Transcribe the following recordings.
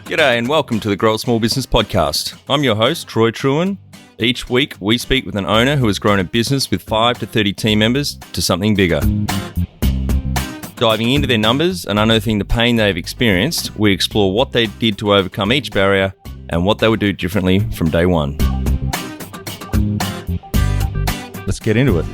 G'day and welcome to the Grow a Small Business Podcast. I'm your host, Troy Truen. Each week, we speak with an owner who has grown a business with 5 to 30 team members to something bigger. Diving into their numbers and unearthing the pain they've experienced, we explore what they did to overcome each barrier and what they would do differently from day one. Let's get into it.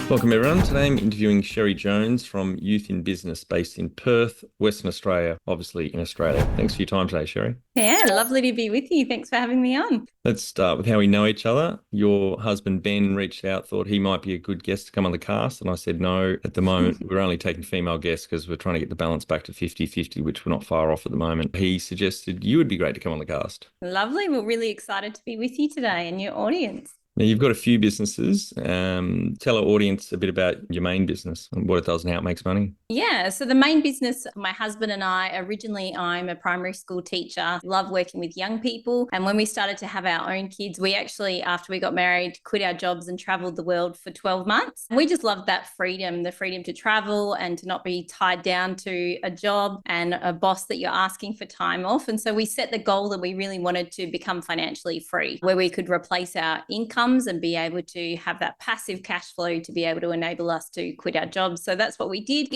Welcome everyone. Today I'm interviewing Sheri Jones from Youth in Business based in Perth, Western Australia, obviously in Australia. Thanks for your time today, Sheri. Yeah, lovely to be with you. Thanks for having me on. Let's start with how we know each other. Your husband, Ben, reached out, thought he might be a good guest to come on the cast. And I said, no, at the moment, we're only taking female guests because we're trying to get the balance back to 50-50, which we're not far off at the moment. He suggested you would be great to come on the cast. Lovely. We're really excited to be with you today and your audience. Now, you've got a few businesses. Tell our audience a bit about your main business and what it does and how it makes money. Yeah, so the main business, my husband and I, originally I'm a primary school teacher, love working with young people. And when we started to have our own kids, we actually, after we got married, quit our jobs and traveled the world for 12 months. We just loved that freedom, the freedom to travel and to not be tied down to a job and a boss that you're asking for time off. And so we set the goal that we really wanted to become financially free, where we could replace our income and be able to have that passive cash flow to be able to enable us to quit our jobs. So that's what we did.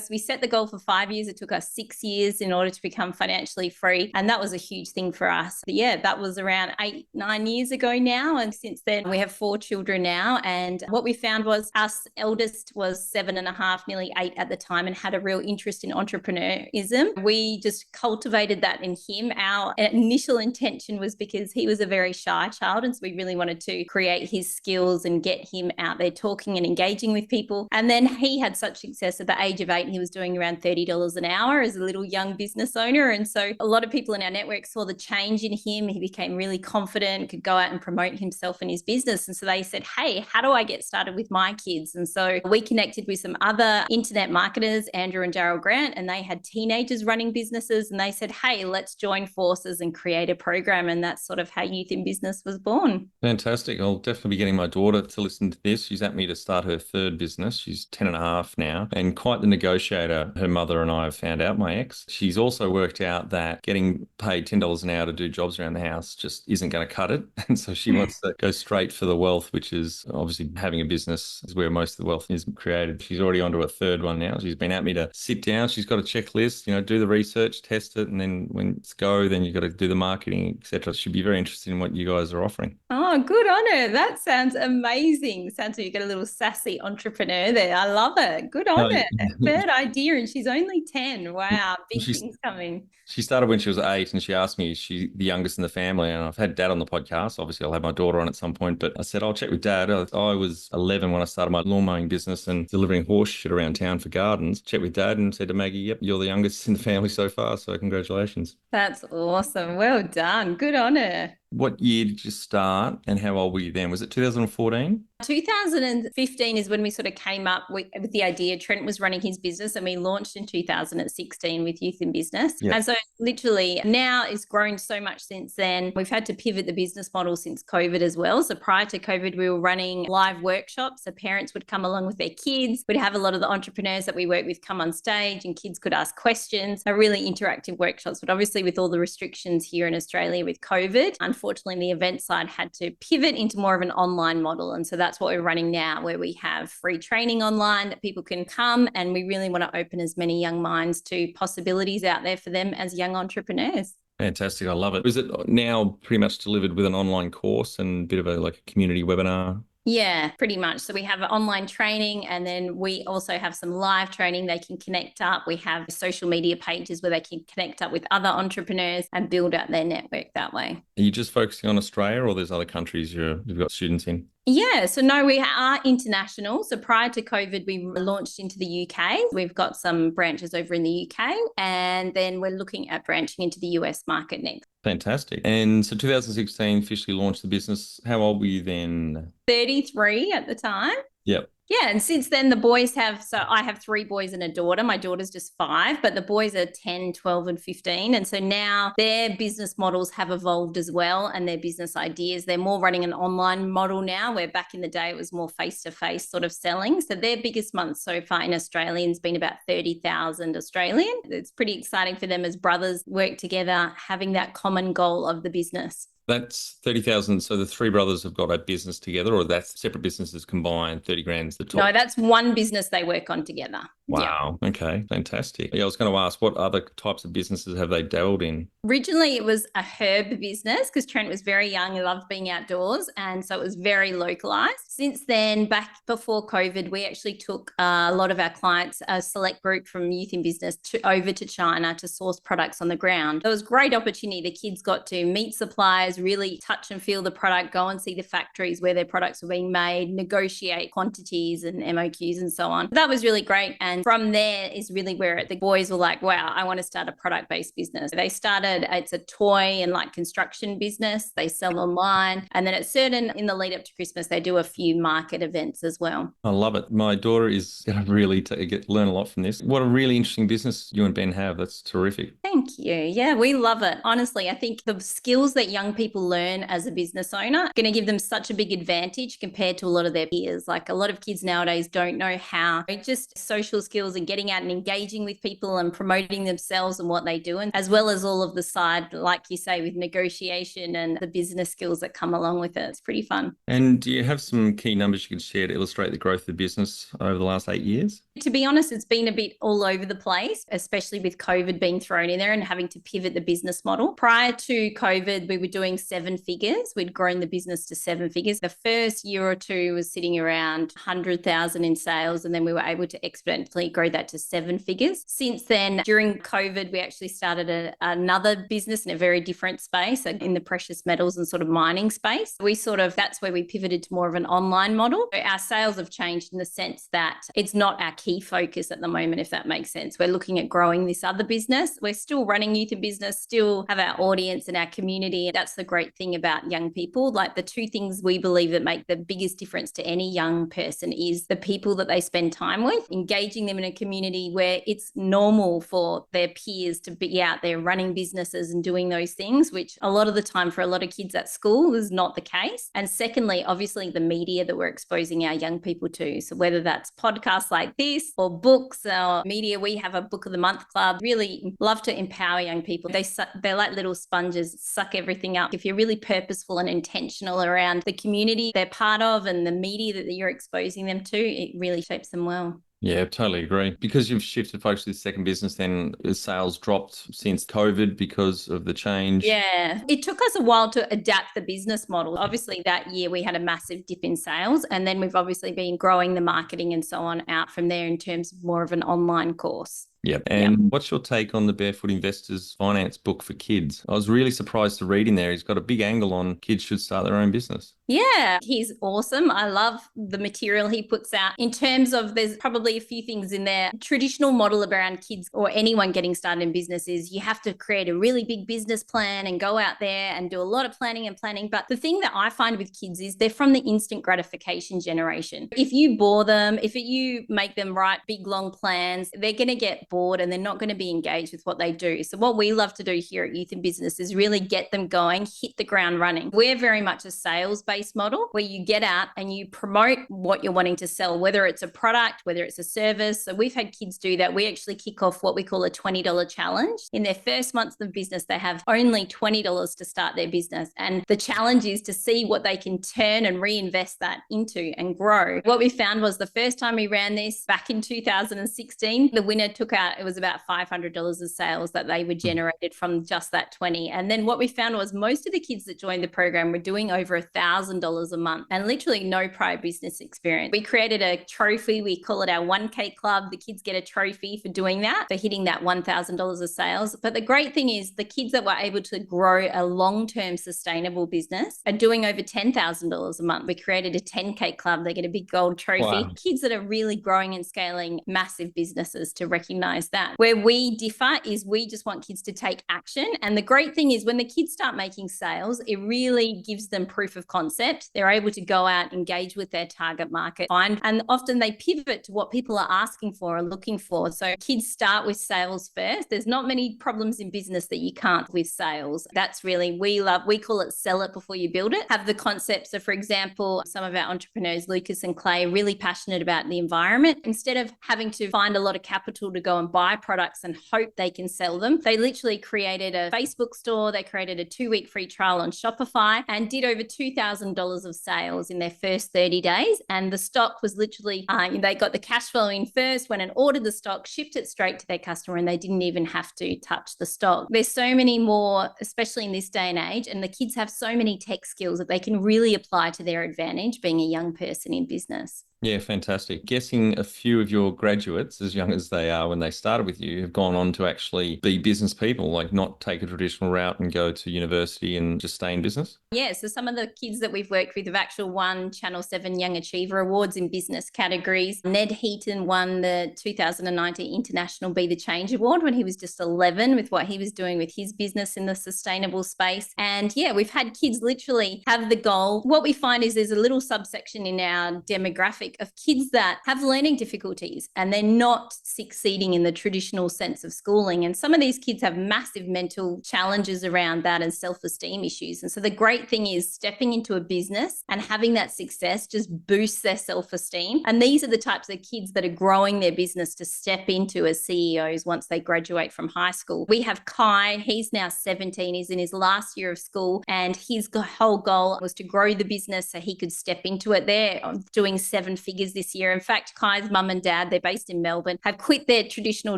We set the goal for 5 years. It took us 6 years in order to become financially free. And that was a huge thing for us. But yeah, that was around 8-9 years ago now. And since then, we have 4 children now. And what we found was our eldest was 7.5, nearly 8 at the time, and had a real interest in entrepreneurism. We just cultivated that in him. Our initial intention was because he was a very shy child. And so we really wanted to create his skills and get him out there talking and engaging with people. And then he had such success at the age of 8. He was doing around $30 an hour as a little young business owner. And so a lot of people in our network saw the change in him. He became really confident, could go out and promote himself and his business. And so they said, hey, how do I get started with my kids? And so we connected with some other internet marketers, Andrew and Daryl Grant, and they had teenagers running businesses. And they said, hey, let's join forces and create a program. And that's sort of how Youth in Business was born. Fantastic. I'll definitely be getting my daughter to listen to this. She's at me to start her 3rd business. She's 10.5 now and quite the negotiator. Her mother and I have found out, my ex. She's also worked out that getting paid $10 an hour to do jobs around the house just isn't going to cut it. And so she wants to go straight for the wealth, which is obviously having a business is where most of the wealth is created. She's already onto a 3rd one now. She's been at me to sit down. She's got a checklist, do the research, test it. And then when it's go, then you've got to do the marketing, etc. She'd be very interested in what you guys are offering. Oh, good on her. That sounds amazing. Sounds like you've got a little sassy entrepreneur there. I love it. Good on her. Bad idea. And she's only 10. Wow. Big things coming. She started when she was 8 and she asked me, is she the youngest in the family? And I've had Dad on the podcast. Obviously, I'll have my daughter on at some point. But I said, I'll check with Dad. I was 11 when I started my lawn mowing business and delivering horse shit around town for gardens. Checked with Dad and said to Maggie, yep, you're the youngest in the family so far. So congratulations. That's awesome. Well done. Good on her. What year did you start and how old were you then? Was it 2014? 2015 is when we sort of came up with the idea. Trent was running his business and we launched in 2016 with Youth in Business. Yep. And so literally now it's grown so much since then. We've had to pivot the business model since COVID as well. So prior to COVID, we were running live workshops. So parents would come along with their kids. We'd have a lot of the entrepreneurs that we work with come on stage and kids could ask questions. A really interactive workshops. But obviously with all the restrictions here in Australia with COVID, unfortunately the event side had to pivot into more of an online model. And so that's what we're running now, where we have free training online that people can come, and we really want to open as many young minds to possibilities out there for them as young entrepreneurs. Fantastic. I love it. Is it now pretty much delivered with an online course and a bit of a community webinar? Yeah, pretty much. So we have online training, and then we also have some live training. They can connect up. We have social media pages where they can connect up with other entrepreneurs and build out their network that way. Are you just focusing on Australia, or there's other countries you've got students in? Yeah, so no, we are international. So prior to COVID, we launched into the UK. We've got some branches over in the UK, and then we're looking at branching into the US market next. Fantastic. And so 2016 officially launched the business. How old were you then? 33 at the time. Yep. Yeah, and since then the boys have, so I have 3 boys and a daughter. My daughter's just 5, but the boys are 10, 12, and 15. And so now their business models have evolved as well, and their business ideas. They're more running an online model now, where back in the day it was more face-to-face sort of selling. So their biggest month so far in Australian has been about 30,000 Australian. It's pretty exciting for them as brothers work together, having that common goal of the business. That's 30,000. So the three brothers have got a business together, or that's separate businesses combined, 30 grand's the top? No, that's one business they work on together. Yeah. Wow. Okay. Fantastic. Yeah, I was going to ask, what other types of businesses have they dabbled in? Originally, it was a herb business because Trent was very young and loved being outdoors. And so it was very localized. Since then, back before COVID, we actually took a lot of our clients, a select group from Youth in Business, over to China to source products on the ground. It was a great opportunity. The kids got to meet suppliers, really touch and feel the product, go and see the factories where their products were being made, negotiate quantities and MOQs and so on. That was really great. And from there is really where the boys were like, wow, I want to start a product-based business. They started, it's a toy and like construction business. They sell online. And then in the lead up to Christmas, they do a few market events as well. I love it. My daughter is going to really learn a lot from this. What a really interesting business you and Ben have. That's terrific. Thank you. Yeah, we love it. Honestly, I think the skills that young people learn as a business owner are going to give them such a big advantage compared to a lot of their peers. Like a lot of kids nowadays don't know how, just social skills and getting out and engaging with people and promoting themselves and what they do, and as well as all of the side, like you say, with negotiation and the business skills that come along with it. It's pretty fun. And do you have some key numbers you can share to illustrate the growth of the business over the last 8 years? To be honest, it's been a bit all over the place, especially with COVID being thrown in there and having to pivot the business model. Prior to COVID, we were doing 7 figures. We'd grown the business to 7 figures. The first year or two was sitting around 100,000 in sales, and then we were able to exponentially grow that to 7 figures. Since then, during COVID, we actually started another business in a very different space, in the precious metals and sort of mining space. That's where we pivoted to more of an online model. Our sales have changed in the sense that it's not our key focus at the moment, if that makes sense. We're looking at growing this other business. We're still running Youth in Business, still have our audience and our community. That's the great thing about young people. Like the 2 things we believe that make the biggest difference to any young person is the people that they spend time with, engaging them in a community where it's normal for their peers to be out there running businesses and doing those things, which a lot of the time for a lot of kids at school is not the case. And secondly, obviously the media that we're exposing our young people to. So whether that's podcasts like this or books or media, we have a book of the month club. Really love to empower young people. They're like little sponges, suck everything up. If you're really purposeful and intentional around the community they're part of and the media that you're exposing them to, it really shapes them well. Yeah, totally agree. Because you've shifted focus to the second business, then sales dropped since COVID because of the change. Yeah, it took us a while to adapt the business model. Obviously, that year we had a massive dip in sales, and then we've obviously been growing the marketing and so on out from there in terms of more of an online course. Yep. And what's your take on the Barefoot Investor's finance book for kids? I was really surprised to read in there. He's got a big angle on kids should start their own business. Yeah, he's awesome. I love the material he puts out. In terms of, there's probably a few things in there. Traditional model around kids or anyone getting started in business is you have to create a really big business plan and go out there and do a lot of planning. But the thing that I find with kids is they're from the instant gratification generation. If you bore them, if you make them write big, long plans, they're going to get bored and they're not going to be engaged with what they do. So what we love to do here at Youth in Business is really get them going, hit the ground running. We're very much a sales-based model where you get out and you promote what you're wanting to sell, whether it's a product, whether it's a service. So we've had kids do that. We actually kick off what we call a $20 challenge. In their first months of business, they have only $20 to start their business. And the challenge is to see what they can turn and reinvest that into and grow. What we found was the first time we ran this back in 2016, the winner took out, it was about $500 of sales that they were generated from just that 20. And then what we found was most of the kids that joined the program were doing over $1,000 a month and literally no prior business experience. We created a trophy. We call it our 1K club. The kids get a trophy for doing that, for hitting that $1,000 of sales. But the great thing is the kids that were able to grow a long-term sustainable business are doing over $10,000 a month. We created a 10K club. They get a big gold trophy. Wow. Kids that are really growing and scaling massive businesses to recognize that. Where we differ is we just want kids to take action. And the great thing is when the kids start making sales, it really gives them proof of concept. concept. They're able to go out, engage with their target market, and often they pivot to what people are asking for or looking for. So kids start with sales first. There's not many problems in business that you can't with sales. That's really, we call it sell it before you build it. Have the concepts of, for example, some of our entrepreneurs, Lucas and Clay, are really passionate about the environment. Instead of having to find a lot of capital to go and buy products and hope they can sell them, they literally created a Facebook store. They created a 2-week free trial on Shopify and did over $2,000 of sales in their first 30 days. And the stock was literally, they got the cash flow in first, went and ordered the stock, shipped it straight to their customer, and they didn't even have to touch the stock. There's so many more, especially in this day and age, and the kids have so many tech skills that they can really apply to their advantage being a young person in business. Yeah, fantastic. Guessing a few of your graduates, as young as they are when they started with you, have gone on to actually be business people, like not take a traditional route and go to university and just stay in business? Yeah, so some of the kids that we've worked with have actually won Channel 7 Young Achiever Awards in business categories. Ned Heaton won the 2019 International Be the Change Award when he was just 11 with what he was doing with his business in the sustainable space. And yeah, we've had kids literally have the goal. What we find is there's a little subsection in our demographic of kids that have learning difficulties and they're not succeeding in the traditional sense of schooling. And some of these kids have massive mental challenges around that and self-esteem issues. And so the great thing is stepping into a business and having that success just boosts their self-esteem. And these are the types of kids that are growing their business to step into as CEOs once they graduate from high school. We have Kai, he's now 17, he's in his last year of school, and his whole goal was to grow the business so he could step into it. They're doing 7 figures this year. In fact, Kai's mum and dad, they're based in Melbourne, have quit their traditional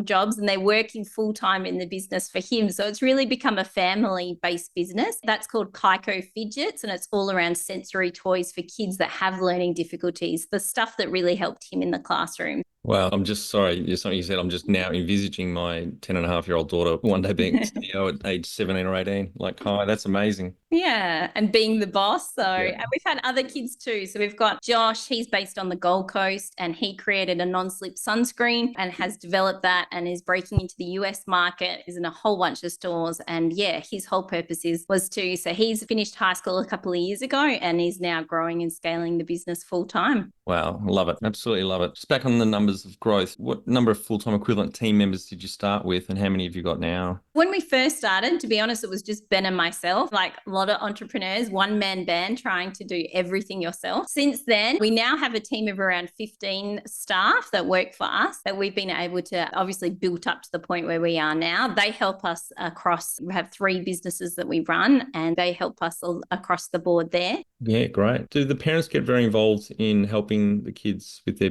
jobs and they're working full-time in the business for him. So it's really become a family-based business. That's called Kaiko Fidgets, and it's all around sensory toys for kids that have learning difficulties, the stuff that really helped him in the classroom. Wow, I'm just sorry. Something you said, I'm just now envisaging my 10-and-a-half-year-old daughter one day being CEO at age 17 or 18. Like, hi, that's amazing. Yeah, and being the boss. So, Yeah. and we've had other kids too. So we've got Josh, he's based on the Gold Coast, and he created a non-slip sunscreen and has developed that and is breaking into the US market, is in a whole bunch of stores. And yeah, his whole purpose so he's finished high school a couple of years ago and is now growing and scaling the business full time. Wow, love it. Absolutely love it. Just back on the numbers of growth, what number of full-time equivalent team members did you start with and how many have you got now? When we first started, to be honest, it was just Ben and myself, like a lot of entrepreneurs, one-man band trying to do everything yourself. Since then, we now have a team of around 15 staff that work for us that we've been able to obviously build up to the point where we are now. They help us across, we have 3 businesses that we run and they help us across the board there. Yeah, great. Do the parents get very involved in helping the kids with their